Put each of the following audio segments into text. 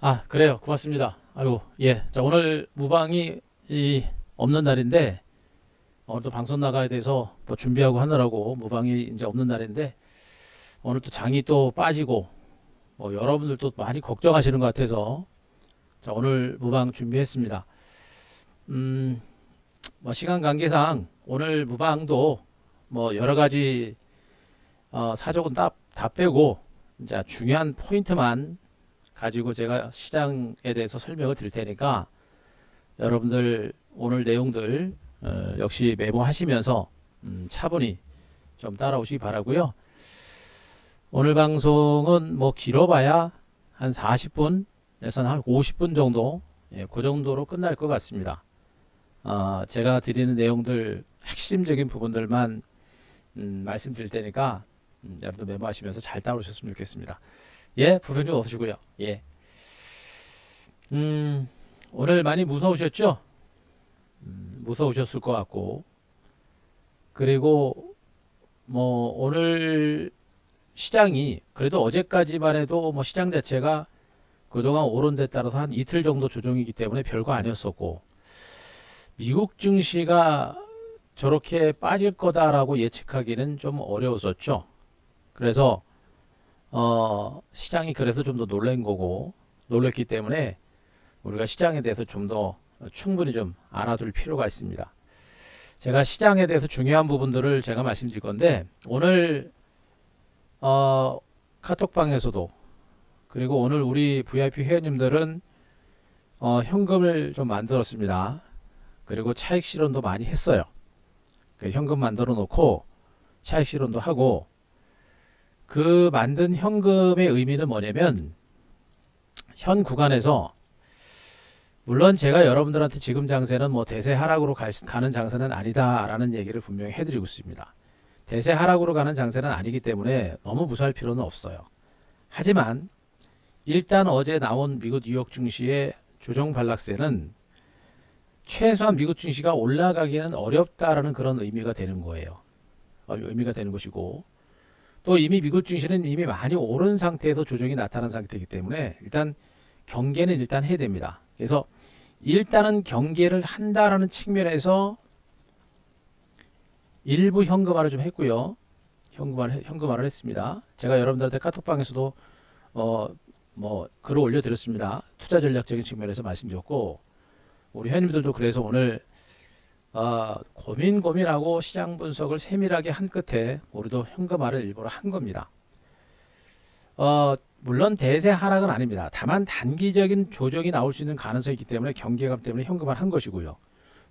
아, 그래요. 고맙습니다. 아이고, 예. 자, 오늘 무방이 없는 날인데, 오늘 또 방송 나가야 돼서 뭐 준비하고 하느라고 무방이 이제 없는 날인데, 오늘 또 장이 또 빠지고, 뭐 여러분들도 많이 걱정하시는 것 같아서, 자, 오늘 무방 준비했습니다. 음, 뭐 시간 관계상 오늘 무방도 뭐 여러 가지 사족은 다 빼고, 이제 중요한 포인트만 가지고 제가 시장에 대해서 설명을 드릴 테니까, 여러분들 오늘 내용들 역시 메모하시면서 차분히 좀 따라오시기 바라고요. 오늘 방송은 뭐 길어봐야 한 40분에서 한 50분 정도, 예, 그 정도로 끝날 것 같습니다. 제가 드리는 내용들 핵심적인 부분들만 말씀드릴 테니까 여러분들 메모하시면서 잘 따라오셨으면 좋겠습니다. 예, 부모님 오시고요. 예. 음, 오늘 많이 무서우셨죠? 무서우셨을 것 같고, 그리고 뭐 오늘 시장이 그래도 어제까지만 해도 뭐 시장 자체가 그동안 오른 데 따라서 한 이틀 정도 조정이기 때문에 별거 아니었었고, 미국 증시가 저렇게 빠질 거다라고 예측하기는 좀 어려웠었죠. 그래서 시장이 그래서 좀 더 놀란 거고, 놀랐기 때문에 우리가 시장에 대해서 좀 더 충분히 좀 알아둘 필요가 있습니다. 제가 시장에 대해서 중요한 부분들을 제가 말씀드릴 건데, 오늘 어, 카톡방에서도, 그리고 오늘 우리 VIP 회원님들은 현금을 좀 만들었습니다. 그리고 차익 실현도 많이 했어요. 그 현금 만들어 놓고 차익 실현도 하고, 그 만든 현금의 의미는 뭐냐면, 현 구간에서 물론 제가 여러분들한테 지금 장세는 뭐 대세 하락으로 가는 장세는 아니다라는 얘기를 분명히 해드리고 있습니다. 대세 하락으로 가는 장세는 아니기 때문에 너무 무서워할 필요는 없어요. 하지만 일단 어제 나온 미국 뉴욕 증시의 조정 반락세는 최소한 미국 증시가 올라가기는 어렵다라는 그런 의미가 되는 거예요. 의미가 되는 것이고, 또 이미 미국 증시는 이미 많이 오른 상태에서 조정이 나타난 상태이기 때문에 일단 경계는 일단 해야 됩니다. 그래서 일단은 경계를 한다라는 측면에서 일부 현금화를 좀 했고요. 현금화를 했습니다. 제가 여러분들한테 카톡방에서도 어, 뭐 글을 올려드렸습니다. 투자 전략적인 측면에서 말씀드렸고, 우리 회원님들도 그래서 오늘 고민하고 시장 분석을 세밀하게 한 끝에 우리도 현금화를 일부러 한 겁니다. 물론 대세 하락은 아닙니다. 다만 단기적인 조정이 나올 수 있는 가능성이 있기 때문에 경계감 때문에 현금화를 한 것이고요.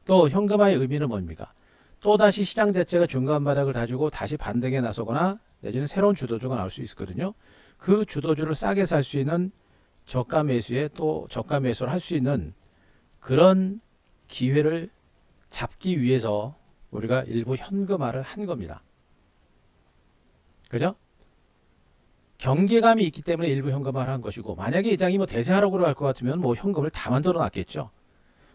또 현금화의 의미는 뭡니까? 또다시 시장 자체가 중간 바닥을 다지고 다시 반등에 나서거나 내지는 새로운 주도주가 나올 수 있거든요. 그 주도주를 싸게 살 수 있는 저가 매수에 또 저가 매수를 할 수 있는 그런 기회를 잡기 위해서 우리가 일부 현금화를 한 겁니다. 그죠? 경계감이 있기 때문에 일부 현금화를 한 것이고, 만약에 이 장이 뭐 대세하락으로 갈 것 같으면 뭐 현금을 다 만들어 놨겠죠.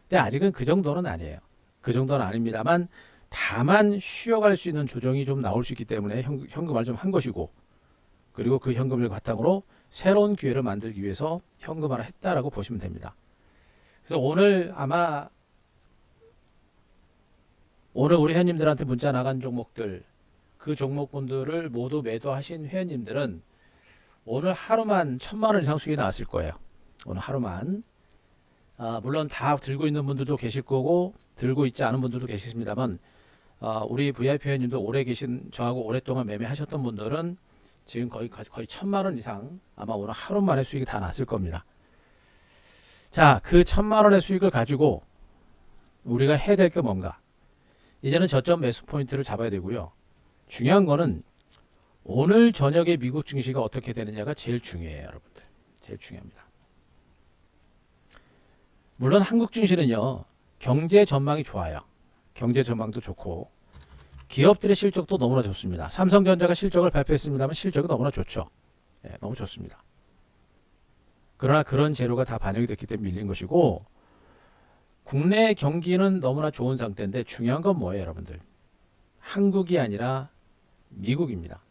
근데 아직은 그 정도는 아니에요. 그 정도는 아닙니다만, 다만 쉬어갈 수 있는 조정이 좀 나올 수 있기 때문에 현금화를 좀 한 것이고, 그리고 그 현금을 바탕으로 새로운 기회를 만들기 위해서 현금화를 했다라고 보시면 됩니다. 그래서 오늘 우리 회원님들한테 문자 나간 종목들, 그 종목분들을 모두 매도하신 회원님들은 오늘 하루만 1,000만 원 이상 수익이 나왔을 거예요. 오늘 하루만. 물론 다 들고 있는 분들도 계실 거고 들고 있지 않은 분들도 계시습니다만, 우리 VIP 회원님도 오래 계신, 저하고 오랫동안 매매하셨던 분들은 지금 거의 1,000만 원 이상 아마 오늘 하루 만에 수익이 다 났을 겁니다. 자, 그 1,000만 원의 수익을 가지고 우리가 해야 될 게 뭔가? 이제는 저점 매수 포인트를 잡아야 되고요. 중요한 거는 오늘 저녁에 미국 증시가 어떻게 되느냐가 제일 중요해요, 여러분들. 제일 중요합니다. 물론 한국 증시는요, 경제 전망이 좋아요. 경제 전망도 좋고, 기업들의 실적도 너무나 좋습니다. 삼성전자가 실적을 발표했습니다만 실적이 너무나 좋죠. 예, 너무 좋습니다. 그러나 그런 재료가 다 반영이 됐기 때문에 밀린 것이고, 국내 경기는 너무나 좋은 상태인데 중요한 건 뭐예요, 여러분들? 한국이 아니라 미국입니다.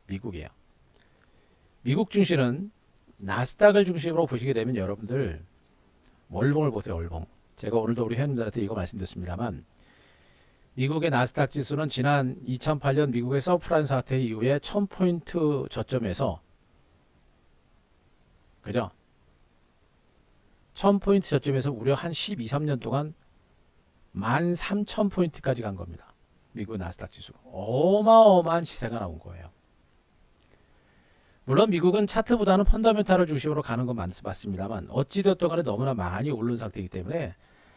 미국이에요. 미국 증시는 나스닥을 중심으로 보시게 되면 여러분들 월봉을 보세요. 월봉. 제가 오늘도 우리 회원님들한테 이거 말씀드렸습니다만 미국의 나스닥 지수는 지난 2008년 미국의 서프라임 사태 이후에 1000포인트 저점에서 그죠? 1000포인트 저점에서 무려 한 12, 3년 동안 13,000포인트까지 간 겁니다. 미국 나스닥 지수. 어마어마한 시세가 나온 거예요. 물론 미국은 차트보다는 펀더멘탈을 중심으로 가는 건 맞습니다만 어찌되었던 간에 너무나 많이 오른 상태이기 때문에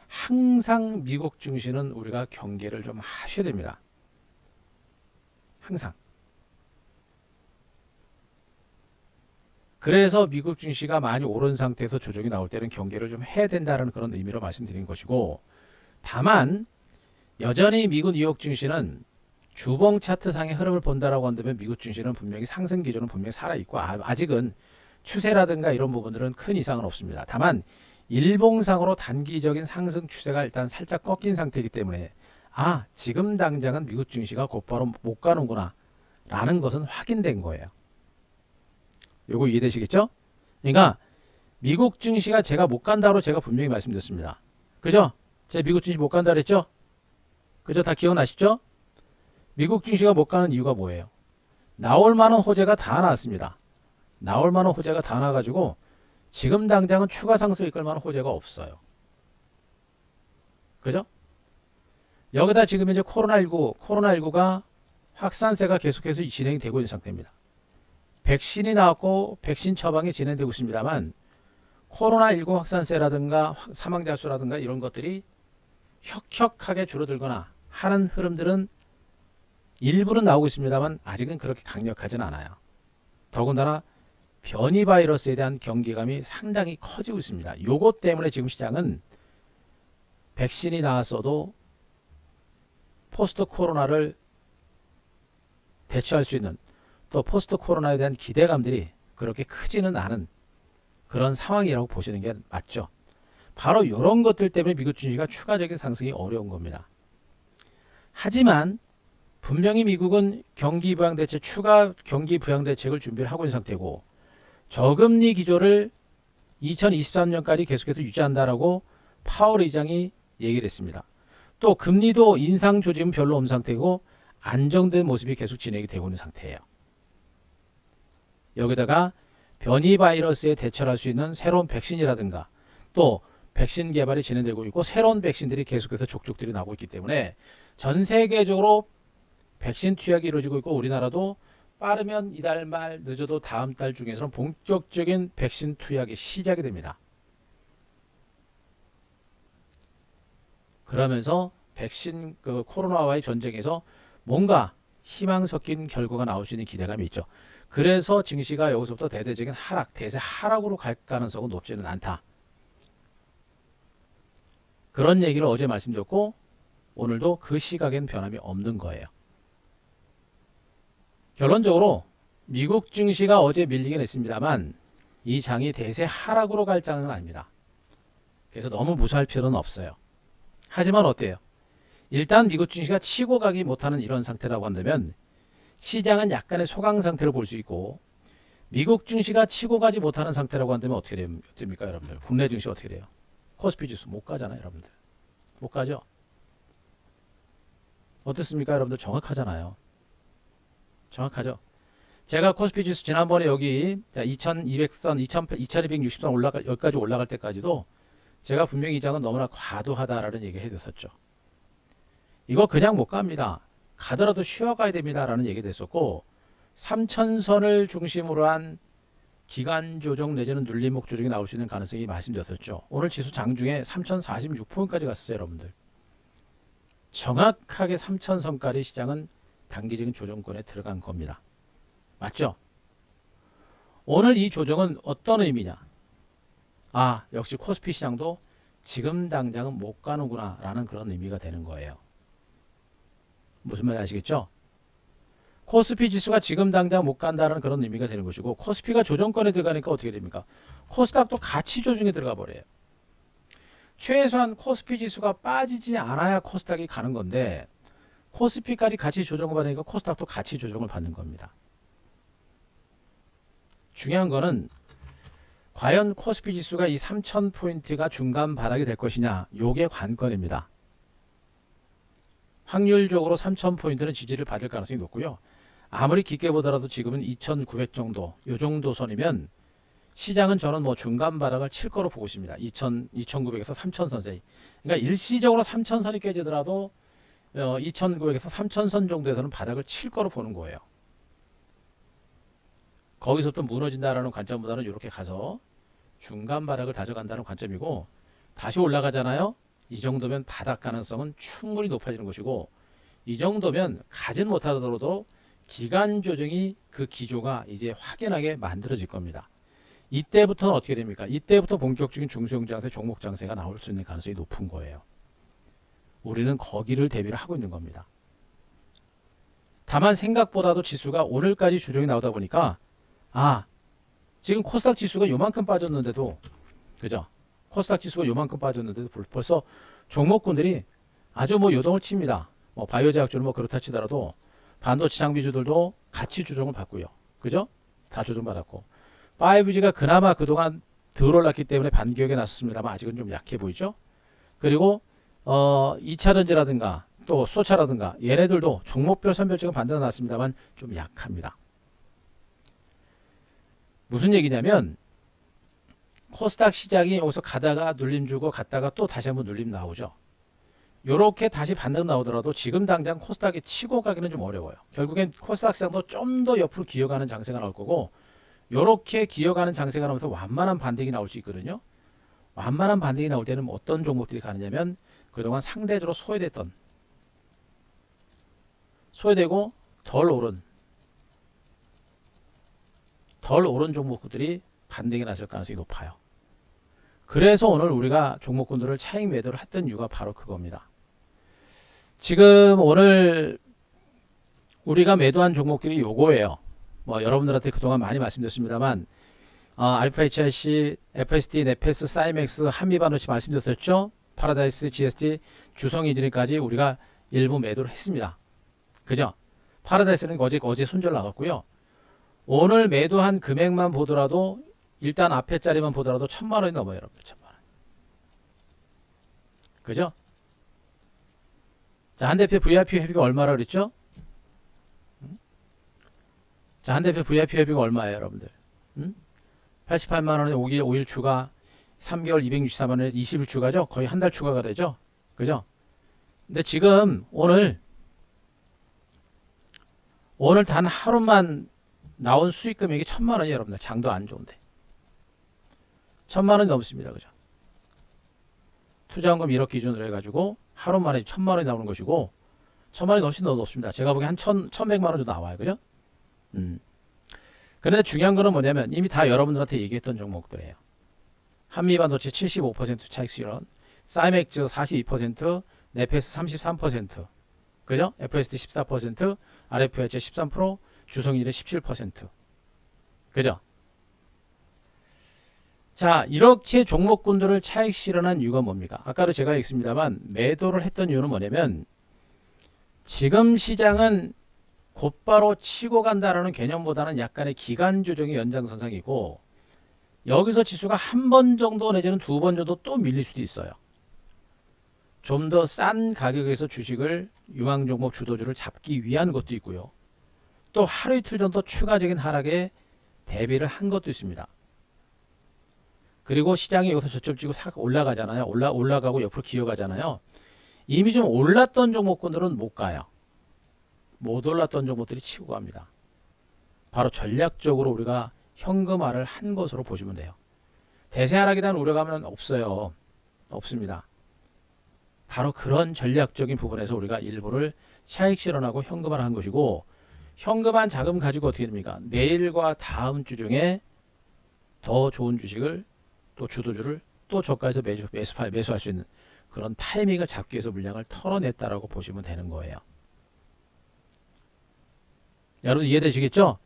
항상 미국 증시는 우리가 경계를 좀 하셔야 됩니다. 항상. 그래서 미국 증시가 많이 오른 상태에서 조정이 나올 때는 경계를 좀 해야 된다는 그런 의미로 말씀드린 것이고, 다만 여전히 미국 뉴욕 증시는 주봉 차트상의 흐름을 본다라고 한다면 미국 증시는 분명히 상승 기조는 분명히 살아있고 아직은 추세라든가 이런 부분들은 큰 이상은 없습니다. 다만 일봉상으로 단기적인 상승 추세가 일단 살짝 꺾인 상태이기 때문에 지금 당장은 미국 증시가 곧바로 못 가는구나 라는 것은 확인된 거예요. 요거 이해되시겠죠? 그러니까 미국 증시가 제가 못 간다고 제가 분명히 말씀드렸습니다. 그죠? 제가 미국 증시 못 간다 그랬죠? 그죠? 다 기억나시죠? 미국 증시가 못 가는 이유가 뭐예요? 나올 만한 호재가 다 나왔습니다. 나올 만한 호재가 다 나와가지고 지금 당장은 추가 상승을 이끌 만한 호재가 없어요. 그죠? 여기다 지금 이제 코로나19가 확산세가 계속해서 진행이 되고 있는 상태입니다. 백신이 나왔고 백신 처방이 진행되고 있습니다만 코로나19 확산세라든가 사망자 수라든가 이런 것들이 혁혁하게 줄어들거나 하는 흐름들은 일부는 나오고 있습니다만 아직은 그렇게 강력하진 않아요. 더군다나 변이 바이러스에 대한 경계감이 상당히 커지고 있습니다. 요것 때문에 지금 시장은 백신이 나왔어도 포스트 코로나를 대처할 수 있는 또 포스트 코로나에 대한 기대감들이 그렇게 크지는 않은 그런 상황이라고 보시는 게 맞죠. 바로 이런 것들 때문에 미국 증시가 추가적인 상승이 어려운 겁니다. 하지만 분명히 미국은 경기 부양 대책, 추가 경기 부양 대책을 준비를 하고 있는 상태고 저금리 기조를 2023년까지 계속해서 유지한다라고 파월 의장이 얘기를 했습니다. 또 금리도 인상 조짐은 별로 없는 상태고 안정된 모습이 계속 진행이 되고 있는 상태예요. 여기다가 변이 바이러스에 대처할 수 있는 새로운 백신이라든가 또 백신 개발이 진행되고 있고 새로운 백신들이 계속해서 족족들이 나오고 있기 때문에 전 세계적으로 백신 투약이 이루어지고 있고 우리나라도 빠르면 이달 말 늦어도 다음 달 중에서는 본격적인 백신 투약이 시작이 됩니다. 그러면서 백신 코로나와의 전쟁에서 뭔가 희망 섞인 결과가 나올 수 있는 기대감이 있죠. 그래서 증시가 여기서부터 대대적인 대세 하락으로 갈 가능성은 높지는 않다. 그런 얘기를 어제 말씀드렸고 오늘도 그 시각엔 변함이 없는 거예요. 결론적으로 미국 증시가 어제 밀리긴 했습니다만 이 장이 대세 하락으로 갈 장은 아닙니다. 그래서 너무 무서워할 필요는 없어요. 하지만 어때요? 일단 미국 증시가 치고 가기 못하는 이런 상태라고 한다면 시장은 약간의 소강 상태를 볼 수 있고 미국 증시가 치고 가지 못하는 상태라고 한다면 어떻게 됩니까 여러분들? 국내 증시 어떻게 돼요? 코스피 지수 못 가잖아요 여러분들. 못 가죠? 어떻습니까 여러분들? 정확하잖아요. 정확하죠? 제가 코스피 지수 지난번에 여기 2200선, 2260선 여기까지 올라갈 때까지도 제가 분명히 이 장은 너무나 과도하다라는 얘기를 해줬었죠. 이거 그냥 못 갑니다. 가더라도 쉬어가야 됩니다. 라는 얘기가 됐었고 3000선을 중심으로 한 기간 조정 내지는 눌림목 조정이 나올 수 있는 가능성이 말씀드렸었죠. 오늘 지수 장중에 3046포인트까지 갔었어요. 여러분들. 정확하게 3000선까지 시장은 단기적인 조정권에 들어간 겁니다. 맞죠? 오늘 이 조정은 어떤 의미냐? 역시 코스피 시장도 지금 당장은 못 가는구나 라는 그런 의미가 되는 거예요. 무슨 말인지 아시겠죠? 코스피 지수가 지금 당장 못 간다는 그런 의미가 되는 것이고 코스피가 조정권에 들어가니까 어떻게 됩니까? 코스닥도 같이 조정에 들어가 버려요. 최소한 코스피 지수가 빠지지 않아야 코스닥이 가는 건데 코스피까지 같이 조정을 받으니까 코스닥도 같이 조정을 받는 겁니다. 중요한 거는 과연 코스피 지수가 이 3000포인트가 중간 바닥이 될 것이냐, 요게 관건입니다. 확률적으로 3000포인트는 지지를 받을 가능성이 높고요. 아무리 깊게 보더라도 지금은 2900 정도, 요 정도 선이면 시장은 저는 뭐 중간 바닥을 칠 거로 보고 있습니다. 2900에서 3000선 사이. 그러니까 일시적으로 3000선이 깨지더라도 2900에서 3000선 정도에서는 바닥을 칠 거로 보는 거예요. 거기서 또 무너진다라는 관점보다는 이렇게 가서 중간 바닥을 다져간다는 관점이고, 다시 올라가잖아요. 이 정도면 바닥 가능성은 충분히 높아지는 것이고, 이 정도면 가진 못하더라도 기간 조정이 그 기조가 이제 확연하게 만들어질 겁니다. 이때부터는 어떻게 됩니까? 이때부터 본격적인 중소형 장세, 종목 장세가 나올 수 있는 가능성이 높은 거예요. 우리는 거기를 대비를 하고 있는 겁니다. 다만 생각보다도 지수가 오늘까지 조정이 나오다 보니까 지금 코스닥 지수가 요만큼 빠졌는데도, 그죠? 코스닥 지수가 요만큼 빠졌는데도 벌써 종목군들이 아주 뭐 요동을 칩니다. 뭐 바이오 제약주는 뭐 그렇다 치더라도 반도체 장비주들도 같이 조정을 받고요. 그죠? 다 조정받았고, 5G가 그나마 그동안 덜 올랐기 때문에 반격에 나섰습니다만 아직은 좀 약해 보이죠? 그리고 2차전지라든가 또 수소차라든가 얘네들도 종목별 선별적인 반등은 났습니다만 좀 약합니다. 무슨 얘기냐면 코스닥 시장이 여기서 가다가 눌림 주고 갔다가 또 다시 한번 눌림 나오죠. 요렇게 다시 반등 나오더라도 지금 당장 코스닥이 치고 가기는 좀 어려워요. 결국엔 코스닥 시장도 좀 더 옆으로 기어가는 장세가 나올 거고, 요렇게 기어가는 장세가 나오면서 완만한 반등이 나올 수 있거든요. 완만한 반등이 나올 때는 어떤 종목들이 가느냐면 그동안 상대적으로 소외되고 덜 오른 종목들이 반등이 나설 가능성이 높아요. 그래서 오늘 우리가 종목군들을 차익 매도를 했던 이유가 바로 그겁니다. 지금 오늘 우리가 매도한 종목들이 요거예요. 뭐 여러분들한테 그동안 많이 말씀드렸습니다만 알파 HIC, FSD, 네페스, 사이맥스, 한미반도체 말씀드렸었죠. 파라다이스, GST, 주성인지니까지 우리가 일부 매도를 했습니다. 그죠? 파라다이스는 어제 손절 나갔고요. 오늘 매도한 금액만 보더라도 일단 앞에 자리만 보더라도 1000만 원이 넘어요, 여러분. 1000만 원. 그죠? 자, 한 대표 VIP 회비가 얼마라 그랬죠? 자, 한 대표 VIP 회비가 얼마예요, 여러분들? 88만 원에 5일 추가, 3개월 264만 원에 20일 추가죠? 거의 한 달 추가가 되죠? 그죠? 근데 지금 오늘 단 하루만 나온 수익 금액이 1000만 원이에요, 여러분들. 장도 안 좋은데. 1000만 원이 넘습니다. 그죠? 투자원금 1억 기준으로 해가지고 하루 만에 1000만 원이 나오는 것이고, 1000만 원이 훨씬 더 높습니다. 제가 보기엔 한 1100만 원 정도 나와요. 그죠? 그런데 중요한 거는 뭐냐면 이미 다 여러분들한테 얘기했던 종목들이에요. 한미반도체 75% 차익 실현, 사이맥즈 42%, 네페스 33%, 그죠? FSD 14%, RFH 13%, 주성일의 17%, 그죠? 자, 이렇게 종목군들을 차익 실현한 이유가 뭡니까? 아까도 제가 얘기했습니다만 매도를 했던 이유는 뭐냐면 지금 시장은 곧바로 치고 간다라는 개념보다는 약간의 기간 조정의 연장선상이고, 여기서 지수가 한 번 정도 내지는 두 번 정도 또 밀릴 수도 있어요. 좀 더 싼 가격에서 주식을 유망 종목 주도주를 잡기 위한 것도 있고요. 또 하루 이틀 정도 추가적인 하락에 대비를 한 것도 있습니다. 그리고 시장이 여기서 저점 찍고 올라가잖아요. 올라가고 옆으로 기어가잖아요. 이미 좀 올랐던 종목군들은 못 가요. 못 올랐던 종목들이 치고 갑니다. 바로 전략적으로 우리가 현금화를 한 것으로 보시면 돼요. 대세 하락에 대한 우려감은 없어요. 없습니다. 바로 그런 전략적인 부분에서 우리가 일부를 차익 실현하고 현금화를 한 것이고, 현금한 자금 가지고 어떻게 됩니까? 내일과 다음 주 중에 더 좋은 주식을 또 주도주를 또 저가에서 매수할 수 있는 그런 타이밍을 잡기 위해서 물량을 털어냈다라고 보시면 되는 거예요. 여러분 이해되시겠죠?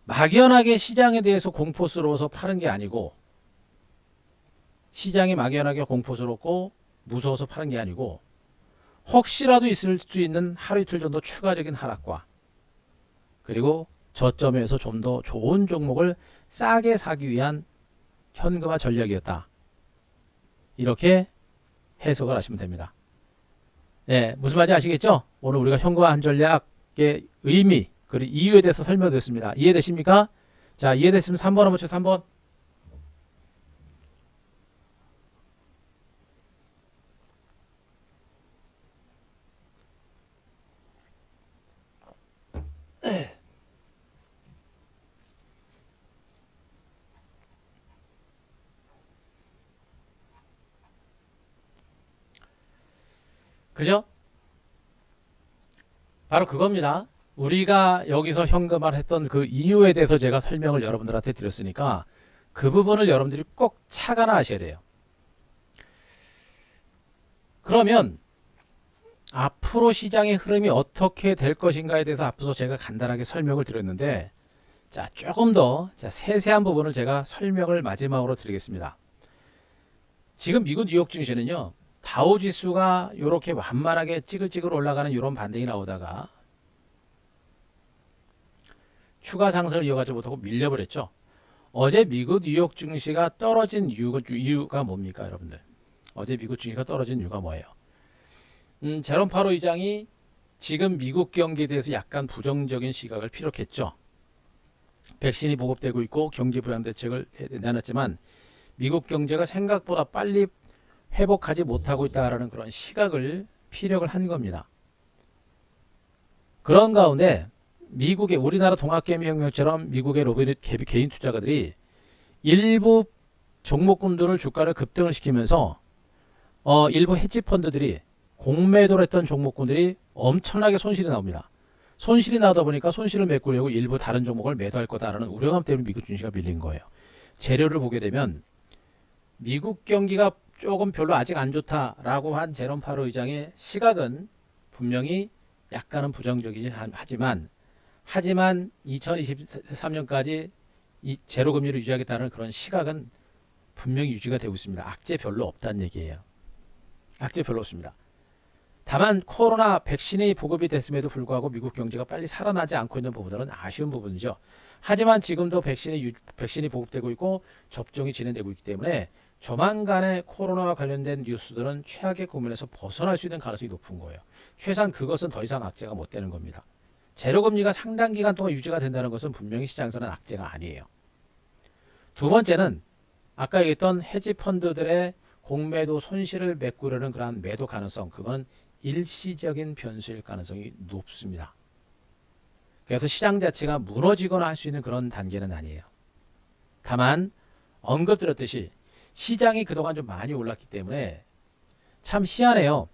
막연하게 시장에 대해서 공포스러워서 파는 게 아니고, 시장이 막연하게 공포스럽고 무서워서 파는 게 아니고, 혹시라도 있을 수 있는 하루 이틀 정도 추가적인 하락과, 그리고 저점에서 좀 더 좋은 종목을 싸게 사기 위한 현금화 전략이었다. 이렇게 해석을 하시면 됩니다. 네, 무슨 말인지 아시겠죠? 오늘 우리가 현금화한 전략의 의미 그리고 이유에 대해서 설명드렸습니다. 이해되십니까? 자, 이해됐으면 3번 한번 쳐. 3번. 그죠? 바로 그겁니다. 우리가 여기서 현금화를 했던 그 이유에 대해서 제가 설명을 여러분들한테 드렸으니까 그 부분을 여러분들이 꼭 착안을 하셔야 돼요. 그러면 앞으로 시장의 흐름이 어떻게 될 것인가에 대해서 앞서서 제가 간단하게 설명을 드렸는데, 자, 조금 더 세세한 부분을 제가 설명을 마지막으로 드리겠습니다. 지금 미국 뉴욕 증시는요, 다우 지수가 이렇게 완만하게 찌글찌글 올라가는 이런 반등이 나오다가 추가 상승을 이어가지 못하고 밀려버렸죠. 어제 미국 뉴욕 증시가 떨어진 이유가 뭡니까, 여러분들? 어제 미국 증시가 떨어진 이유가 뭐예요? 제롬 파월 의장이 지금 미국 경기에 대해서 약간 부정적인 시각을 피력했죠. 백신이 보급되고 있고 경기 부양 대책을 내놨지만 미국 경제가 생각보다 빨리 회복하지 못하고 있다라는 그런 시각을 피력을 한 겁니다. 그런 가운데 미국의 우리나라 동학개미혁명처럼 미국의 로비닛 개인 투자가들이 일부 종목군들을 주가를 급등을 시키면서 일부 헤지펀드들이 공매도를 했던 종목군들이 엄청나게 손실이 나옵니다. 손실이 나다 보니까 손실을 메꾸려고 일부 다른 종목을 매도할 거다라는 우려감 때문에 미국 증시가 밀린 거예요. 재료를 보게 되면 미국 경기가 조금 별로 아직 안 좋다라고 한 제롬 파월 의장의 시각은 분명히 약간은 부정적이긴 하지만 2023년까지 이 제로 금리를 유지하겠다는 그런 시각은 분명히 유지가 되고 있습니다. 악재 별로 없다는 얘기예요. 악재 별로 없습니다. 다만 코로나 백신이 보급이 됐음에도 불구하고 미국 경제가 빨리 살아나지 않고 있는 부분들은 아쉬운 부분이죠. 하지만 지금도 백신이 보급되고 있고 접종이 진행되고 있기 때문에 조만간에 코로나와 관련된 뉴스들은 최악의 국면에서 벗어날 수 있는 가능성이 높은 거예요. 최소한 그것은 더 이상 악재가 못 되는 겁니다. 제로금리가 상당 기간 동안 유지가 된다는 것은 분명히 시장에서는 악재가 아니에요. 두 번째는 아까 얘기했던 헤지펀드들의 공매도 손실을 메꾸려는 그러한 매도 가능성, 그건 일시적인 변수일 가능성이 높습니다. 그래서 시장 자체가 무너지거나 할 수 있는 그런 단계는 아니에요. 다만 언급드렸듯이 시장이 그동안 좀 많이 올랐기 때문에 참 희한해요.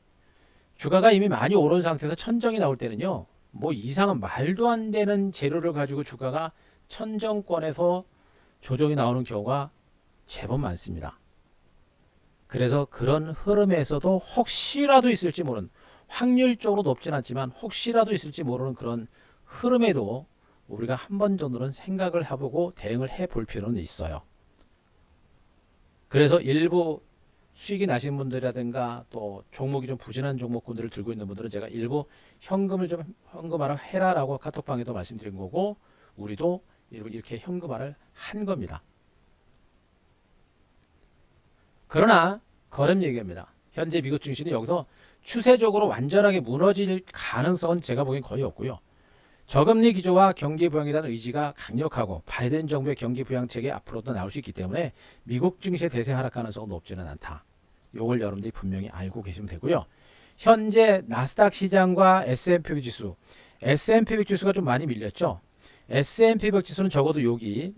주가가 이미 많이 오른 상태에서 천정이 나올 때는요, 뭐 이상한 말도 안 되는 재료를 가지고 주가가 천정권에서 조정이 나오는 경우가 제법 많습니다. 그래서 그런 흐름에서도 혹시라도 있을지 모르는, 확률적으로 높진 않지만 혹시라도 있을지 모르는 그런 흐름에도 우리가 한 번 정도는 생각을 해보고 대응을 해볼 필요는 있어요. 그래서 일부 수익이 나신 분들이라든가 또 종목이 좀 부진한 종목군들을 들고 있는 분들은 제가 일부 현금화를 해라라고 카톡방에도 말씀드린 거고, 우리도 이렇게 현금화를 한 겁니다. 그러나 거듭 얘기합니다. 현재 미국 증시는 여기서 추세적으로 완전하게 무너질 가능성은 제가 보기엔 거의 없고요. 저금리 기조와 경기 부양에 대한 의지가 강력하고 바이든 정부의 경기 부양책이 앞으로도 나올 수 있기 때문에 미국 증시의 대세 하락 가능성은 높지는 않다. 이걸 여러분들이 분명히 알고 계시면 되고요. 현재 나스닥 시장과 S&P 500 지수, S&P 500 지수가 좀 많이 밀렸죠. S&P 500 지수는 적어도 여기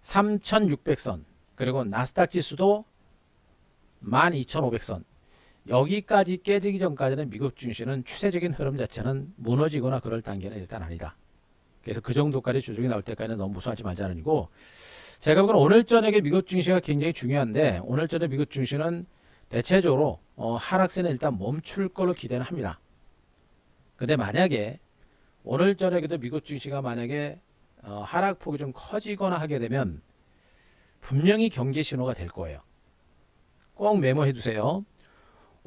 3600선, 그리고 나스닥 지수도 12500선, 여기까지 깨지기 전까지는 미국 증시는 추세적인 흐름 자체는 무너지거나 그럴 단계는 일단 아니다. 그래서 그 정도까지 조정이 나올 때까지는 너무 무서워하지 말자는 이고, 제가 보기에는 오늘 저녁에 미국 증시가 굉장히 중요한데, 오늘 저녁 미국 증시는 대체적으로 하락세는 일단 멈출 걸로 기대는 합니다. 근데 만약에 오늘 저녁에도 미국 증시가 만약에 하락폭이 좀 커지거나 하게 되면 분명히 경계 신호가 될 거예요. 꼭 메모해 두세요.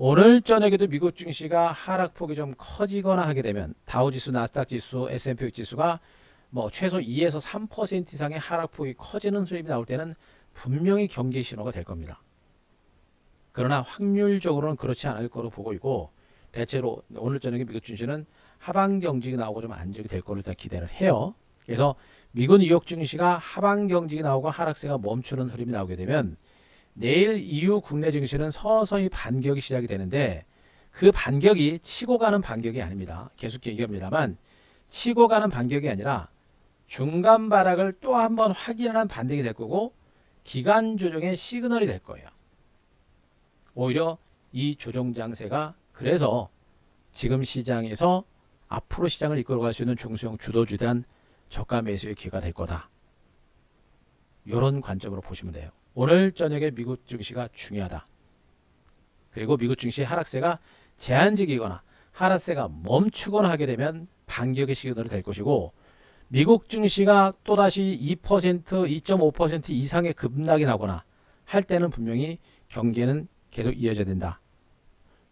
오늘 저녁에도 미국 증시가 하락폭이 좀 커지거나 하게 되면 다우지수, 나스닥 지수, S&P 지수가 뭐 최소 2에서 3% 이상의 하락폭이 커지는 흐름이 나올 때는 분명히 경계 신호가 될 겁니다. 그러나 확률적으로는 그렇지 않을 거로 보고 있고, 대체로 오늘 저녁에 미국 증시는 하방 경직이 나오고 좀 안정이 될 거로 일단 기대를 해요. 그래서 미국 뉴욕 증시가 하방 경직이 나오고 하락세가 멈추는 흐름이 나오게 되면 내일 이후 국내 증시는 서서히 반격이 시작이 되는데, 그 반격이 치고 가는 반격이 아닙니다. 계속 얘기합니다만 치고 가는 반격이 아니라 중간 바락을 또 한 번 확인하는 반등이 될 거고, 기간 조정의 시그널이 될 거예요. 오히려 이 조정 장세가 그래서 지금 시장에서 앞으로 시장을 이끌어갈 수 있는 중소형 주도주에 대한 저가 매수의 기회가 될 거다. 이런 관점으로 보시면 돼요. 오늘 저녁에 미국 증시가 중요하다. 그리고 미국 증시의 하락세가 제한적이거나 하락세가 멈추거나 하게 되면 반격의 시그널이 될 것이고, 미국 증시가 또다시 2%, 2.5% 이상의 급락이 나거나 할 때는 분명히 경계는 계속 이어져야 된다.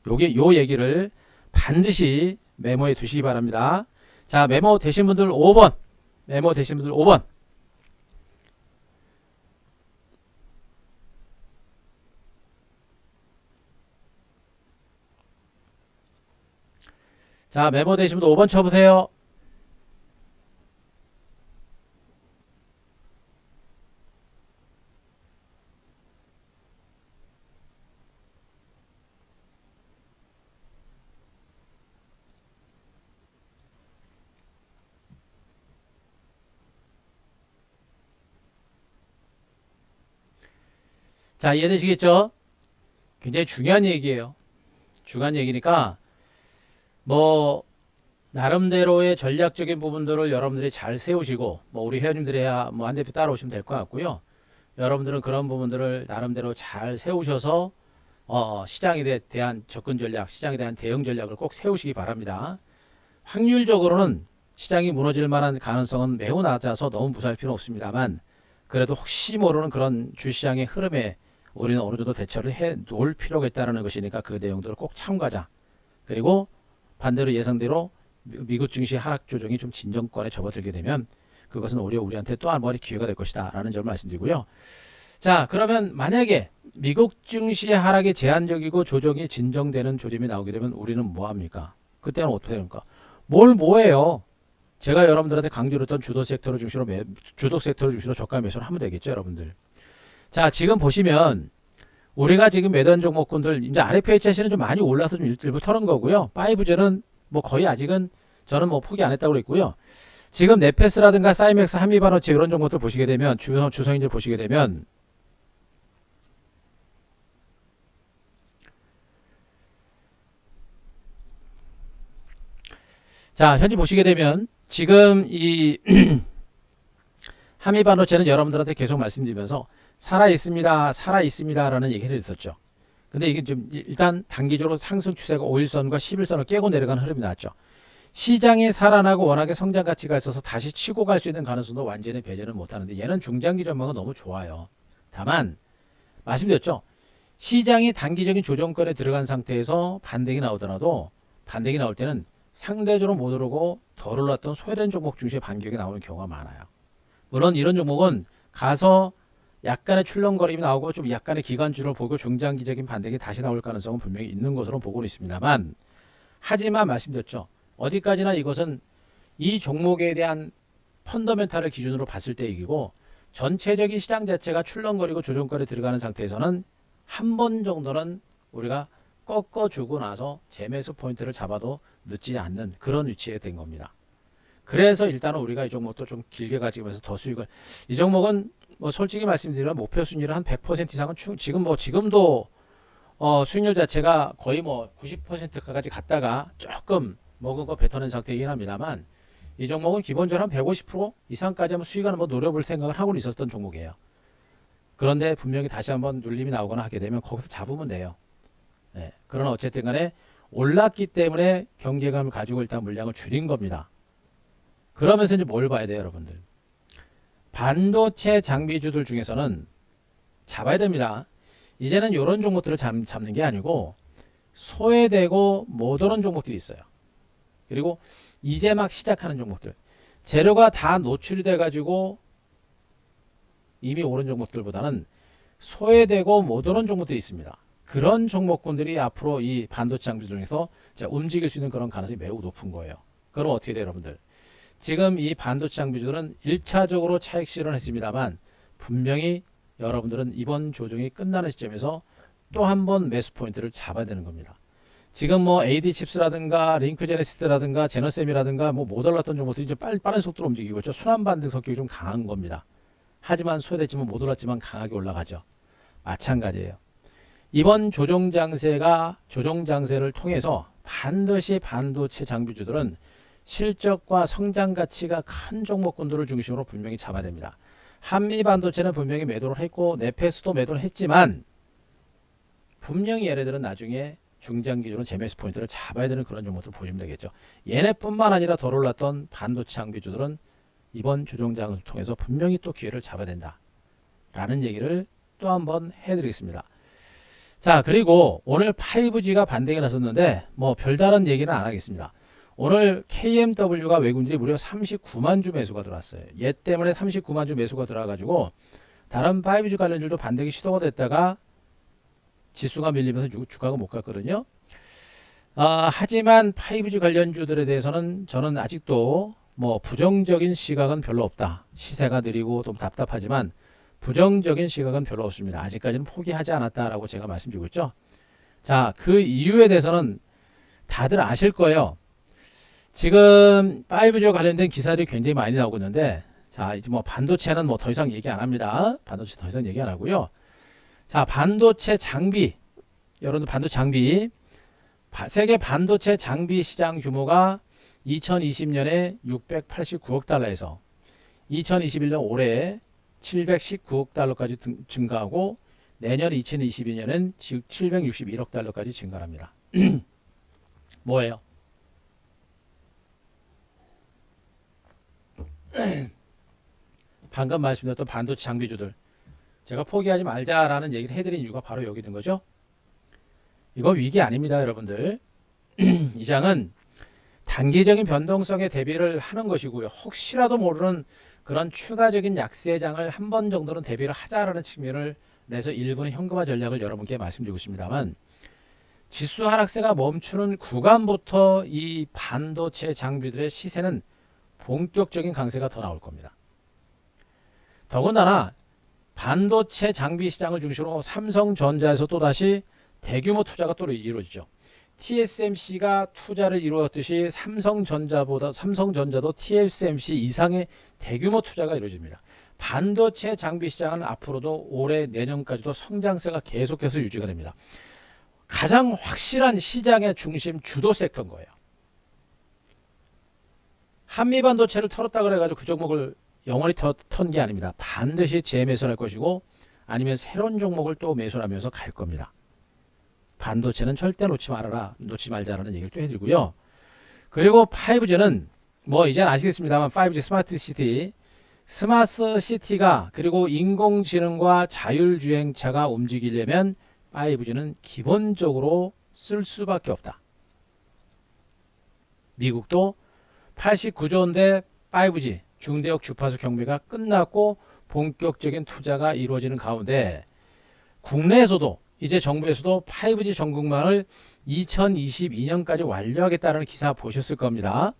요 얘기를 반드시 메모해 두시기 바랍니다. 자, 메모 되신 분들 5번. 메모 되신 분들 5번. 자, 메모 되신 분들 5번 쳐보세요. 자, 이해되시겠죠? 굉장히 중요한 얘기예요. 중요한 얘기니까 뭐 나름대로의 전략적인 부분들을 여러분들이 잘 세우시고, 뭐 우리 회원님들이야 뭐 한 대표 따라오시면 될 것 같고요. 여러분들은 그런 부분들을 나름대로 잘 세우셔서 시장에 대한 접근 전략, 시장에 대한 대응 전략을 꼭 세우시기 바랍니다. 확률적으로는 시장이 무너질 만한 가능성은 매우 낮아서 너무 무시할 필요는 없습니다만, 그래도 혹시 모르는 그런 주시장의 흐름에 우리는 어느 정도 대처를 해 놓을 필요가 있다는 것이니까 그 내용들을 꼭 참고하자. 그리고 반대로 예상대로 미국 증시 하락 조정이 좀 진정권에 접어들게 되면 그것은 오히려 우리한테 또 한 번의 기회가 될 것이다 라는 점을 말씀드리고요. 자, 그러면 만약에 미국 증시 하락이 제한적이고 조정이 진정되는 조짐이 나오게 되면 우리는 뭐 합니까? 그때는 어떻게 됩니까? 뭘 뭐해요? 제가 여러분들한테 강조를 했던 주도 섹터를 중심으로 저가 매수를 하면 되겠죠, 여러분들. 자, 지금 보시면 우리가 지금 매도한 종목군들 이제 RFHC는 좀 많이 올라서 좀 일부 털은 거고요. 5G는 뭐 거의 아직은 저는 뭐 포기 안 했다고 그랬고요. 지금 네페스라든가 사이맥스, 한미반도체 이런 종목들 보시게 되면 주성인들 보시게 되면 자, 현재 보시게 되면 지금 이 한미반도체는 여러분들한테 계속 말씀드리면서 살아 있습니다 라는 얘기를 했었죠. 근데 이게 좀 일단 단기적으로 상승 추세가 5일선과 11선을 깨고 내려가는 흐름이 나왔죠. 시장이 살아나고 워낙에 성장 가치가 있어서 다시 치고 갈 수 있는 가능성도 완전히 배제는 못하는데, 얘는 중장기 전망은 너무 좋아요. 다만 말씀드렸죠. 시장이 단기적인 조정권에 들어간 상태에서 반등이 나오더라도 반등이 나올 때는 상대적으로 못 오르고 덜 올랐던 소외된 종목 중시에 반격이 나오는 경우가 많아요. 물론 이런 종목은 가서 약간의 출렁거림이 나오고 좀 약간의 기관주를 보고 중장기적인 반등이 다시 나올 가능성은 분명히 있는 것으로 보고는 있습니다만, 하지만 말씀드렸죠. 어디까지나 이것은 이 종목에 대한 펀더멘탈을 기준으로 봤을 때 얘기고, 전체적인 시장 자체가 출렁거리고 조정권에 들어가는 상태에서는 한 번 정도는 우리가 꺾어주고 나서 재매수 포인트를 잡아도 늦지 않는 그런 위치에 된 겁니다. 그래서 일단은 우리가 이 종목도 좀 길게 가지면서 더 수익을, 이 종목은 뭐 솔직히 말씀드리면 목표 수익률은 한 100% 이상은 지금도 수익률 자체가 거의 뭐 90%까지 갔다가 조금 먹은 거 뱉어낸 상태이긴 합니다만, 이 종목은 기본적으로 한 150% 이상까지 한번 수익을 한번 노려볼 생각을 하고 있었던 종목이에요. 그런데 분명히 다시 한번 눌림이 나오거나 하게 되면 거기서 잡으면 돼요. 네. 그러나 어쨌든 간에 올랐기 때문에 경계감을 가지고 일단 물량을 줄인 겁니다. 그러면서 이제 뭘 봐야 돼요, 여러분들? 반도체 장비주들 중에서는 잡아야 됩니다. 이제는 이런 종목들을 잡는 게 아니고 소외되고 못 오른 종목들이 있어요. 그리고 이제 막 시작하는 종목들. 재료가 다 노출이 돼 가지고 이미 오른 종목들보다는 소외되고 못 오른 종목들이 있습니다. 그런 종목군들이 앞으로 이 반도체 장비 중에서 움직일 수 있는 그런 가능성이 매우 높은 거예요. 그럼 어떻게 돼요, 여러분들? 지금 이 반도체 장비주들은 1차적으로 차익 실현했습니다만 분명히 여러분들은 이번 조정이 끝나는 시점에서 또 한 번 매수 포인트를 잡아야 되는 겁니다. 지금 뭐 AD칩스라든가 링크제네시스라든가 제너셈이라든가 뭐 못 올랐던 종목들이 이제 빠른 속도로 움직이고 있죠. 순환반등 성격이 좀 강한 겁니다. 하지만 소외됐지만 못 올랐지만 강하게 올라가죠. 마찬가지예요. 이번 조정 장세를 통해서 반드시 반도체 장비주들은 실적과 성장 가치가 큰 종목군들을 중심으로 분명히 잡아야 됩니다. 한미 반도체는 분명히 매도를 했고 네페스도 매도를 했지만 분명히 얘네들은 나중에 중장 기준으로 재매수 포인트를 잡아야 되는 그런 종목들 보시면 되겠죠. 얘네뿐만 아니라 덜 올랐던 반도체 장비주들은 이번 조정장을 통해서 분명히 또 기회를 잡아야 된다 라는 얘기를 또 한번 해드리겠습니다. 자, 그리고 오늘 5G가 반등이 나섰는데 뭐 별다른 얘기는 안 하겠습니다. 오늘 KMW가 외국인들이 무려 39만 주 매수가 들어왔어요. 얘 때문에 39만 주 매수가 들어와가지고 다른 5G 관련주도 반등이 시도가 됐다가 지수가 밀리면서 주가가 못 갔거든요. 하지만 5G 관련주들에 대해서는 저는 아직도 뭐 부정적인 시각은 별로 없다. 시세가 느리고 좀 답답하지만 부정적인 시각은 별로 없습니다. 아직까지는 포기하지 않았다라고 제가 말씀드리고 있죠. 자, 그 이유에 대해서는 다들 아실 거예요. 지금 5G와 관련된 기사들이 굉장히 많이 나오고 있는데, 자, 이제 뭐 반도체는 뭐 더 이상 얘기 안 합니다. 반도체 더 이상 얘기 안 하고요. 자, 반도체 장비, 여러분들 반도체 장비, 세계 반도체 장비 시장 규모가 2020년에 689억 달러에서 2021년 올해 719억 달러까지 증가하고 내년 2022년은 761억 달러까지 증가합니다. 뭐예요? 방금 말씀드렸던 반도체 장비주들 제가 포기하지 말자라는 얘기를 해드린 이유가 바로 여기 있는 거죠. 이거 위기 아닙니다, 여러분들. 이 장은 단기적인 변동성에 대비를 하는 것이고요. 혹시라도 모르는 그런 추가적인 약세 장을 한 번 정도는 대비를 하자라는 측면을 내서 일부는 현금화 전략을 여러분께 말씀드리고 있습니다만 지수 하락세가 멈추는 구간부터 이 반도체 장비들의 시세는 본격적인 강세가 더 나올 겁니다. 더군다나 반도체 장비 시장을 중심으로 삼성전자에서 또다시 대규모 투자가 또 이루어지죠. TSMC가 투자를 이루었듯이 삼성전자도 TSMC 이상의 대규모 투자가 이루어집니다. 반도체 장비 시장은 앞으로도 올해 내년까지도 성장세가 계속해서 유지가 됩니다. 가장 확실한 시장의 중심 주도 섹터인 거예요. 한미 반도체를 털었다 그래가지고 그 종목을 영원히 턴 게 아닙니다. 반드시 재매수할 것이고 아니면 새로운 종목을 또 매수하면서 갈 겁니다. 반도체는 절대 놓지 말자라는 얘기를 또 해드리고요. 그리고 5G는 뭐 이제는 아시겠습니다만 5G 스마트 시티가 그리고 인공지능과 자율주행차가 움직이려면 5G는 기본적으로 쓸 수밖에 없다. 미국도 89조인데 5G 중대역 주파수 경매가 끝났고 본격적인 투자가 이루어지는 가운데 국내에서도 이제 정부에서도 5G 전국망을 2022년까지 완료하겠다는 기사 보셨을 겁니다.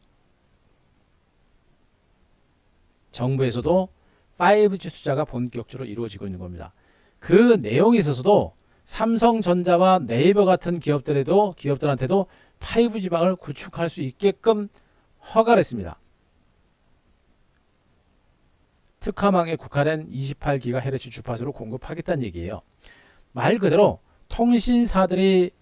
정부에서도 5G 투자가 본격적으로 이루어지고 있는 겁니다. 그 내용에 있어서도 삼성전자와 네이버 같은 기업들한테도 5G망을 구축할 수 있게끔 허가를 했습니다. 특화망에 국한된 28GHz 주파수를 공급하겠다는 얘기예요. 말 그대로 통신사들이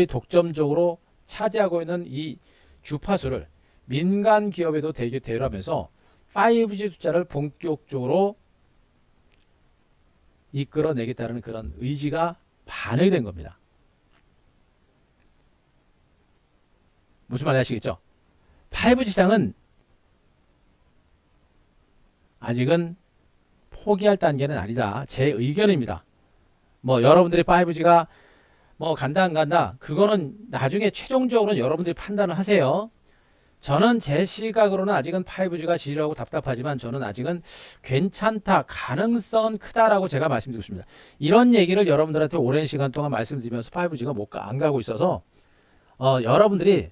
독점적으로 차지하고 있는 이 주파수를 민간 기업에도 대여하면서 5G 투자를 본격적으로 이끌어내겠다는 그런 의지가 반영이 된 겁니다. 무슨 말인지 아시겠죠? 5G 시장은 아직은 포기할 단계는 아니다. 제 의견입니다. 뭐 여러분들이 5G가 뭐 간다 안 간다 그거는 나중에 최종적으로는 여러분들이 판단을 하세요. 저는 제 시각으로는 아직은 5G가 지루하고 답답하지만 저는 아직은 괜찮다, 가능성은 크다라고 제가 말씀드리고 있습니다. 이런 얘기를 여러분들한테 오랜 시간 동안 말씀드리면서 5G가 안 가고 있어서 여러분들이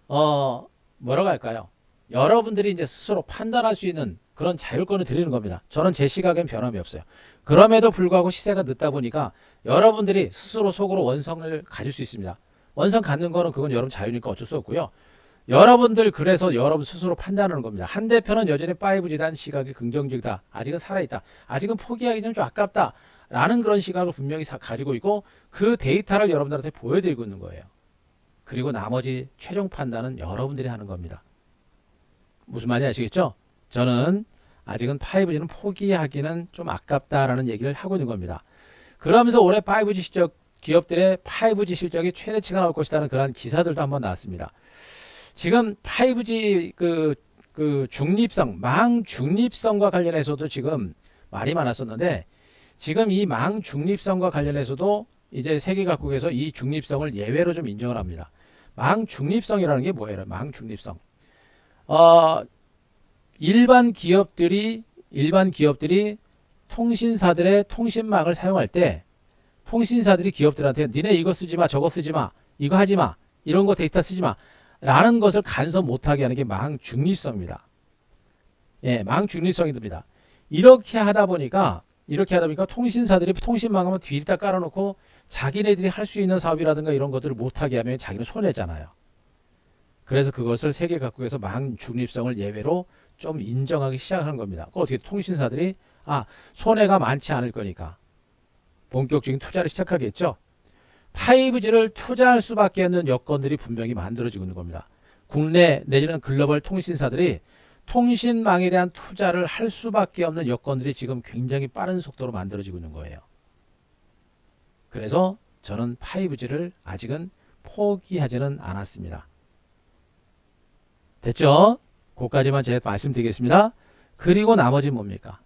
뭐라고 할까요? 여러분들이 이제 스스로 판단할 수 있는 그런 자율권을 드리는 겁니다. 저는 제 시각엔 변함이 없어요. 그럼에도 불구하고 시세가 늦다 보니까 여러분들이 스스로 속으로 원성을 가질 수 있습니다. 원성 갖는 거는 그건 여러분 자유니까 어쩔 수 없고요. 여러분들 그래서 여러분 스스로 판단하는 겁니다. 한 대표는 여전히 5G에 대한 시각이 긍정적이다. 아직은 살아있다. 아직은 포기하기 좀 아깝다. 라는 그런 시각을 분명히 가지고 있고 그 데이터를 여러분들한테 보여드리고 있는 거예요. 그리고 나머지 최종 판단은 여러분들이 하는 겁니다. 무슨 말인지 아시겠죠? 저는 아직은 5G는 포기하기는 좀 아깝다라는 얘기를 하고 있는 겁니다. 그러면서 올해 5G 실적 기업들의 5G 실적이 최대치가 나올 것이라는 그런 기사들도 한번 나왔습니다. 지금 5G 중립성, 망 중립성과 관련해서도 지금 말이 많았었는데 지금 이 망 중립성과 관련해서도 이제 세계 각국에서 이 중립성을 예외로 좀 인정을 합니다. 망 중립성이라는 게 뭐예요? 망 중립성. 일반 기업들이 통신사들의 통신망을 사용할 때 통신사들이 기업들한테 니네 이거 쓰지 마, 저거 쓰지 마, 이거 하지 마, 이런 거 데이터 쓰지 마 라는 것을 간섭 못하게 하는 게 망 중립성입니다. 예, 망 중립성이 듭니다. 이렇게 하다 보니까 통신사들이 통신망 하면 뒤에다 깔아놓고 자기네들이 할 수 있는 사업이라든가 이런 것들을 못하게 하면 자기는 손해잖아요. 그래서 그것을 세계 각국에서 망 중립성을 예외로 좀 인정하기 시작하는 겁니다. 어떻게 통신사들이 손해가 많지 않을 거니까 본격적인 투자를 시작하겠죠. 5G를 투자할 수밖에 없는 여건들이 분명히 만들어지고 있는 겁니다. 국내 내지는 글로벌 통신사들이 통신망에 대한 투자를 할 수밖에 없는 여건들이 지금 굉장히 빠른 속도로 만들어지고 있는 거예요. 그래서 저는 5G를 아직은 포기하지는 않았습니다. 됐죠? 그것까지만 제가 말씀드리겠습니다. 그리고 나머지 뭡니까?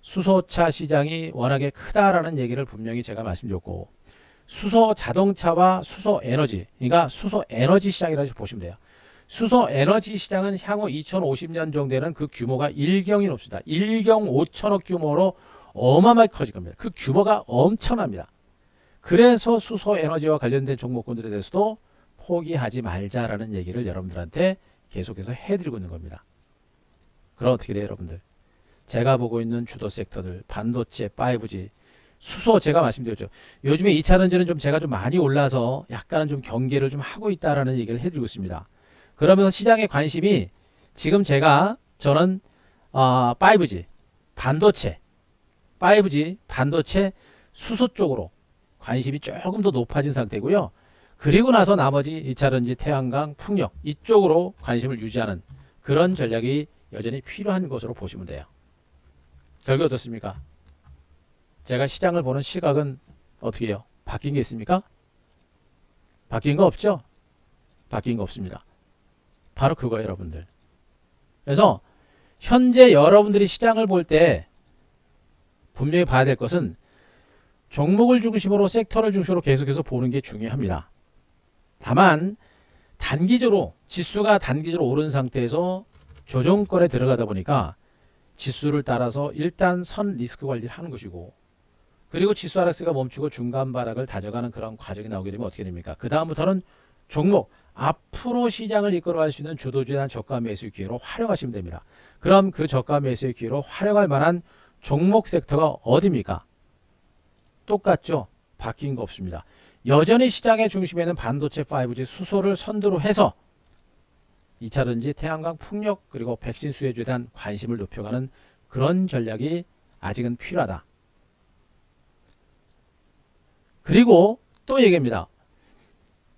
수소차 시장이 워낙에 크다라는 얘기를 분명히 제가 말씀드렸고 수소 자동차와 수소 에너지, 그러니까 수소 에너지 시장이라고 보시면 돼요. 수소 에너지 시장은 향후 2050년 정도에는 그 규모가 1경이 높습니다. 1경 5천억 규모로 어마어마하게 커질 겁니다. 그 규모가 엄청납니다. 그래서 수소 에너지와 관련된 종목군들에 대해서도 포기하지 말자라는 얘기를 여러분들한테 계속해서 해드리고 있는 겁니다. 그럼 어떻게 돼요, 여러분들? 제가 보고 있는 주도 섹터들, 반도체, 5G, 수소 제가 말씀드렸죠. 요즘에 2차전지는 좀 제가 좀 많이 올라서 약간은 좀 경계를 좀 하고 있다라는 얘기를 해드리고 있습니다. 그러면서 시장의 관심이 지금 저는 5G, 반도체, 5G, 반도체, 수소 쪽으로 관심이 조금 더 높아진 상태고요. 그리고 나서 나머지 2차전지, 태양광, 풍력 이쪽으로 관심을 유지하는 그런 전략이 여전히 필요한 것으로 보시면 돼요. 결과 어떻습니까? 제가 시장을 보는 시각은 어떻게 해요? 바뀐 게 있습니까? 바뀐 거 없죠? 바뀐 거 없습니다. 바로 그거예요, 여러분들. 그래서 현재 여러분들이 시장을 볼 때 분명히 봐야 될 것은 종목을 중심으로 섹터를 중심으로 계속해서 보는 게 중요합니다. 다만 지수가 단기적으로 오른 상태에서 조정권에 들어가다 보니까 지수를 따라서 일단 선 리스크 관리를 하는 것이고 그리고 지수 하락세가 멈추고 중간 바닥을 다져가는 그런 과정이 나오게 되면 어떻게 됩니까? 그 다음부터는 종목 앞으로 시장을 이끌어갈 수 있는 주도주에 대한 저가 매수 기회로 활용하시면 됩니다. 그럼 그 저가 매수 기회로 활용할 만한 종목 섹터가 어디입니까? 똑같죠? 바뀐 거 없습니다. 여전히 시장의 중심에는 반도체, 5G, 수소를 선두로 해서 2차전지, 태양광, 풍력 그리고 백신 수혜주에 대한 관심을 높여가는 그런 전략이 아직은 필요하다. 그리고 또 얘기합니다.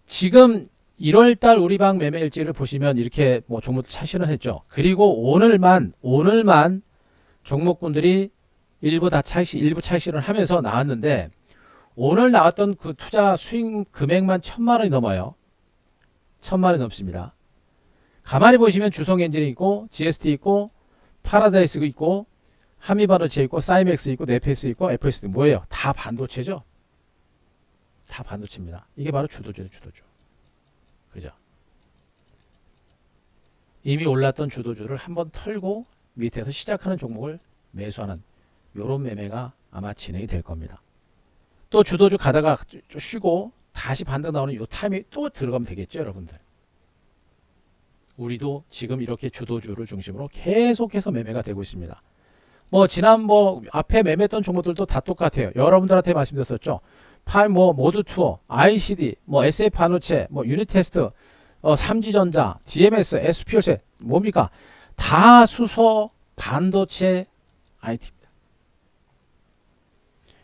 지금 1월달 우리방 매매 일지를 보시면 이렇게 종목들 차실은 했죠. 그리고 오늘만 종목군들이 일부 차실을 하면서 나왔는데 오늘 나왔던 그 투자 수익 금액만 1,000만 원이 넘어요. 1,000만 원이 넘습니다. 가만히 보시면 주성엔진이 있고 GST 있고 파라다이스 있고 한미반도체 있고 사이맥스 있고 네페스 있고 FSD 뭐예요? 다 반도체죠. 다 반도체입니다. 이게 바로 주도주죠, 주도주. 그죠? 이미 올랐던 주도주를 한번 털고 밑에서 시작하는 종목을 매수하는 요런 매매가 아마 진행이 될 겁니다. 또 주도주 가다가 좀 쉬고 다시 반등 나오는 요 타임이 또 들어가면 되겠죠, 여러분들. 우리도 지금 이렇게 주도주를 중심으로 계속해서 매매가 되고 있습니다. 뭐 지난 뭐 앞에 매매했던 종목들도 다 똑같아요. 여러분들한테 말씀드렸었죠. 파이 뭐 모드 투어, ICD, 뭐 SF 반도체, 뭐 유니테스트, 삼지전자, DMS, SPOC 뭡니까? 다 수소 반도체 IT입니다.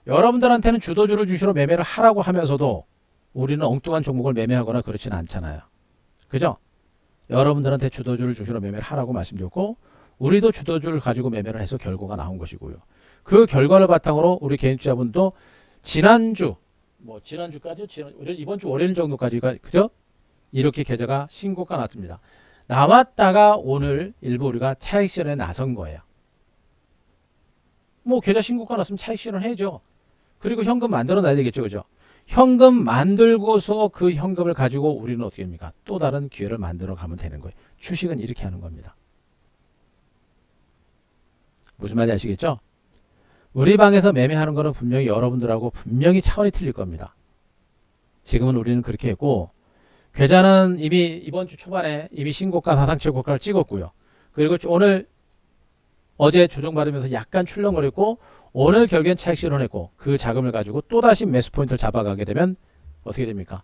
여러분들한테는 주도주를 주시로 매매를 하라고 하면서도 우리는 엉뚱한 종목을 매매하거나 그렇지는 않잖아요. 그죠? 여러분들한테 주도주를 주시로 매매를 하라고 말씀드렸고 우리도 주도주를 가지고 매매를 해서 결과가 나온 것이고요. 그 결과를 바탕으로 우리 개인 투자분도 지난주 뭐 지난주까지 이번 주 월요일 정도까지가 그죠? 이렇게 계좌가 신고가 났습니다. 나왔다가 오늘 일부 우리가 차익 실현에 나선 거예요. 뭐 계좌 신고가 났으면 차익 실현 해야죠. 그리고 현금 만들어 놔야 되겠죠. 그죠? 현금 만들고서 그 현금을 가지고 우리는 어떻게 합니까? 또 다른 기회를 만들어 가면 되는 거예요. 주식은 이렇게 하는 겁니다. 무슨 말인지 아시겠죠? 우리 방에서 매매하는 거는 분명히 여러분들하고 분명히 차원이 틀릴 겁니다. 지금은 우리는 그렇게 했고 계좌는 이미 이번 주 초반에 이미 신고가 사상 최고가를 찍었고요. 그리고 오늘 어제 조정받으면서 약간 출렁거렸고 오늘 결국엔 차익 실현했고 그 자금을 가지고 또다시 매수 포인트를 잡아가게 되면 어떻게 됩니까?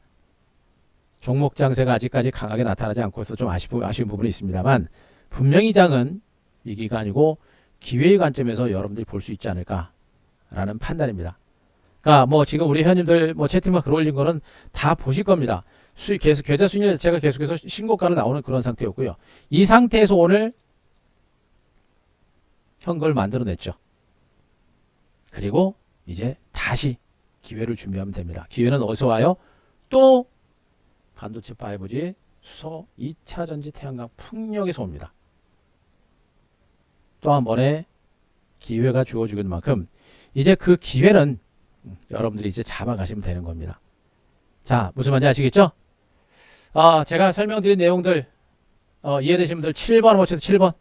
종목 장세가 아직까지 강하게 나타나지 않고 있어서 좀 아쉬운 부분이 있습니다만 분명히 장은 위기가 아니고 기회의 관점에서 여러분들이 볼 수 있지 않을까라는 판단입니다. 그러니까 뭐 지금 우리 회원님들 뭐 채팅방 글 올린 거는 다 보실 겁니다. 계좌 수익률 자체가 계속해서 신고가로 나오는 그런 상태였고요. 이 상태에서 오늘 현금을 만들어냈죠. 그리고 이제 다시 기회를 준비하면 됩니다. 기회는 어디서 와요? 또 반도체 5G, 수소, 2차전지, 태양광, 풍력에서 옵니다. 또 한 번의 기회가 주어지는 만큼 이제 그 기회는 여러분들이 이제 잡아가시면 되는 겁니다. 자, 무슨 말인지 아시겠죠? 제가 설명드린 내용들 이해되신 분들 7번 모셔서 7번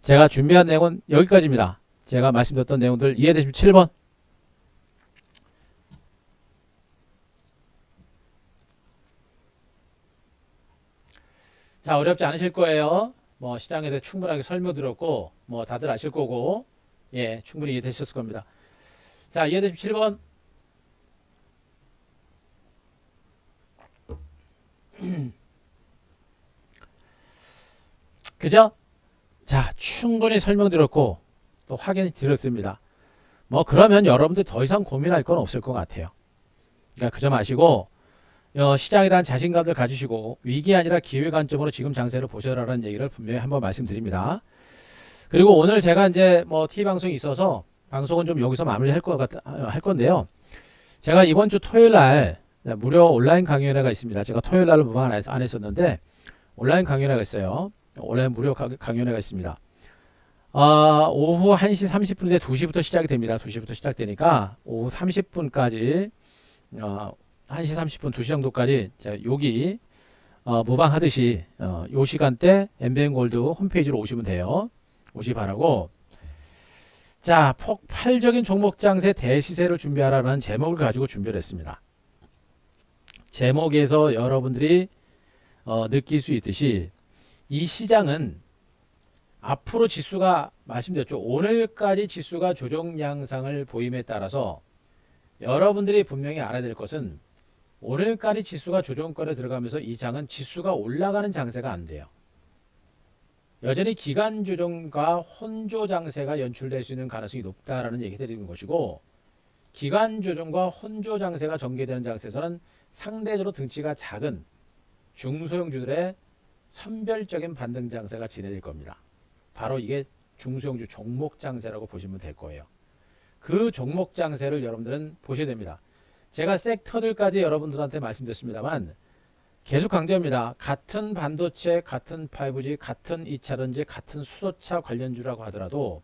제가 준비한 내용은 여기까지입니다. 제가 말씀드렸던 내용들 이해되시면 7번 자 어렵지 않으실 거예요. 뭐 시장에 대해 충분하게 설명드렸고 뭐 다들 아실 거고 예 충분히 이해되셨을 겁니다. 자 이해되시면 7번 그죠? 자 충분히 설명드렸고 또 확인이 드렸습니다. 뭐 그러면 여러분들 더 이상 고민할 건 없을 것 같아요. 그러니까 그 점 아시고 시장에 대한 자신감을 가지시고 위기 아니라 기회 관점으로 지금 장세를 보셔라라는 얘기를 분명히 한번 말씀드립니다. 그리고 오늘 제가 이제 뭐 TV 방송이 있어서 방송은 좀 여기서 마무리할 할 건데요. 제가 이번 주 토요일 날 무료 온라인 강연회가 있습니다. 제가 토요일 날은 무방 안 했었는데 온라인 강연회가 있어요. 온라인 무료 강연회가 있습니다. 오후 1시 30분인데 2시부터 시작이 됩니다. 2시부터 시작되니까 오후 30분까지 1시 30분 2시 정도까지 여기 모방하듯이 요 시간대 MBN골드 홈페이지로 오시면 돼요. 오시 바라고 자 폭발적인 종목 장세 대시세를 준비하라는 제목을 가지고 준비를 했습니다. 제목에서 여러분들이 느낄 수 있듯이 이 시장은 앞으로 지수가 말씀드렸죠. 오늘까지 지수가 조정 양상을 보임에 따라서 여러분들이 분명히 알아야 될 것은 오늘까지 지수가 조정권에 들어가면서 이 장은 지수가 올라가는 장세가 안 돼요. 여전히 기간 조정과 혼조 장세가 연출될 수 있는 가능성이 높다라는 얘기 드리는 것이고 기간 조정과 혼조 장세가 전개되는 장세에서는 상대적으로 등치가 작은 중소형주들의 선별적인 반등 장세가 진행될 겁니다. 바로 이게 중소형주 종목 장세라고 보시면 될 거예요. 그 종목 장세를 여러분들은 보셔야 됩니다. 제가 섹터들까지 여러분들한테 말씀드렸습니다만 계속 강조합니다. 같은 반도체, 같은 5G, 같은 2차전지, 같은 수소차 관련주라고 하더라도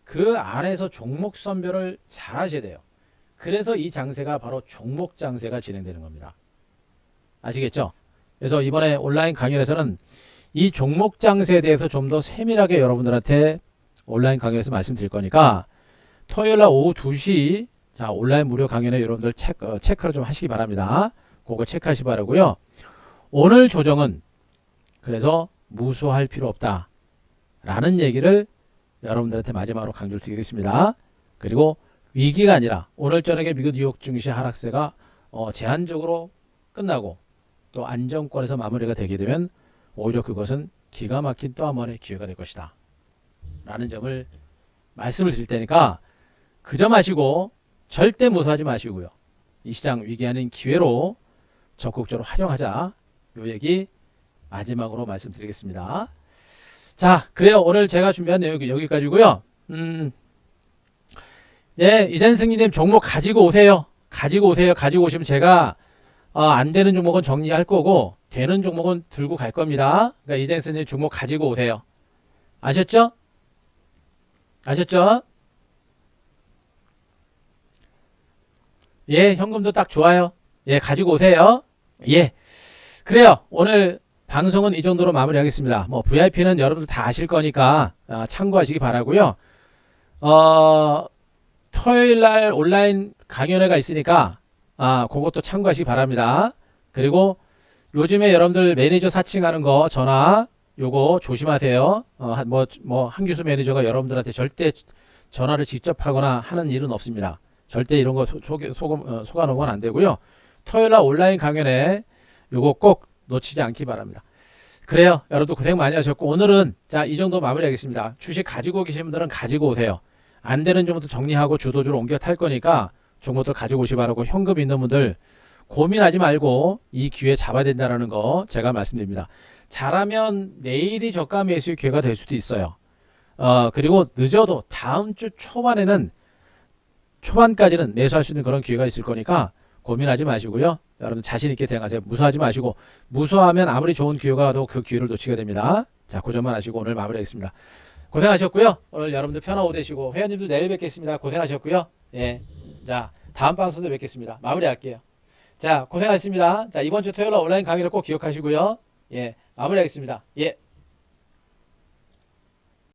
그 안에서 종목 선별을 잘 하셔야 돼요. 그래서 이 장세가 바로 종목 장세가 진행되는 겁니다. 아시겠죠? 그래서 이번에 온라인 강연에서는 이 종목 장세에 대해서 좀 더 세밀하게 여러분들한테 온라인 강연에서 말씀드릴 거니까 토요일 날 오후 2시 자 온라인 무료 강연에 여러분들 체크를 좀 하시기 바랍니다. 그거 체크하시기 바라고요. 오늘 조정은 그래서 무서워할 필요 없다 라는 얘기를 여러분들한테 마지막으로 강조를 드리겠습니다. 그리고 위기가 아니라 오늘 저녁에 미국 뉴욕 증시 하락세가 제한적으로 끝나고 또 안정권에서 마무리가 되게 되면 오히려 그것은 기가 막힌 또 한 번의 기회가 될 것이다 라는 점을 말씀을 드릴 테니까 그저 마시고 절대 무서워하지 마시고요. 이 시장 위기 아닌 기회로 적극적으로 활용하자 요 얘기 마지막으로 말씀드리겠습니다. 자, 그래요. 오늘 제가 준비한 내용이 여기까지고요. 예, 이젠승님 종목 가지고 오세요. 가지고 오세요. 가지고 오시면 제가 안 되는 종목은 정리할 거고 되는 종목은 들고 갈 겁니다. 그러니까 이젠승님 종목 가지고 오세요. 아셨죠? 아셨죠? 예, 현금도 딱 좋아요. 예, 가지고 오세요. 예, 그래요. 오늘 방송은 이 정도로 마무리하겠습니다. 뭐 VIP는 여러분들 다 아실 거니까 참고하시기 바라고요. 토요일 날 온라인 강연회가 있으니까 그것도 참고하시기 바랍니다. 그리고 요즘에 여러분들 매니저 사칭하는 거 전화 요거 조심하세요. 한규수 매니저가 여러분들한테 절대 전화를 직접 하거나 하는 일은 없습니다. 절대 이런 거 속아놓으면 안 되고요. 토요일 날 온라인 강연회 요거 꼭 놓치지 않기 바랍니다. 그래요. 여러분들 고생 많이 하셨고 오늘은 자 이 정도 마무리하겠습니다. 주식 가지고 계신 분들은 가지고 오세요. 안 되는 종목도 정리하고 주도주로 옮겨 탈 거니까 종목들 가지고 오시 바라고 현금 있는 분들 고민하지 말고 이 기회 잡아야 된다는 거 제가 말씀드립니다. 잘하면 내일이 저가 매수의 기회가 될 수도 있어요. 그리고 늦어도 다음 주 초반까지는 매수할 수 있는 그런 기회가 있을 거니까 고민하지 마시고요. 여러분 자신 있게 대응하세요. 무서워하지 마시고 무서워하면 아무리 좋은 기회가 와도 그 기회를 놓치게 됩니다. 자, 그 점만 아시고 오늘 마무리하겠습니다. 고생하셨고요. 오늘 여러분들 편한 오후 되시고 회원님도 내일 뵙겠습니다. 고생하셨고요. 예, 자 다음 방송도 뵙겠습니다. 마무리할게요. 자, 고생하셨습니다. 자, 이번 주 토요일 온라인 강의를 꼭 기억하시고요. 예, 마무리하겠습니다. 예.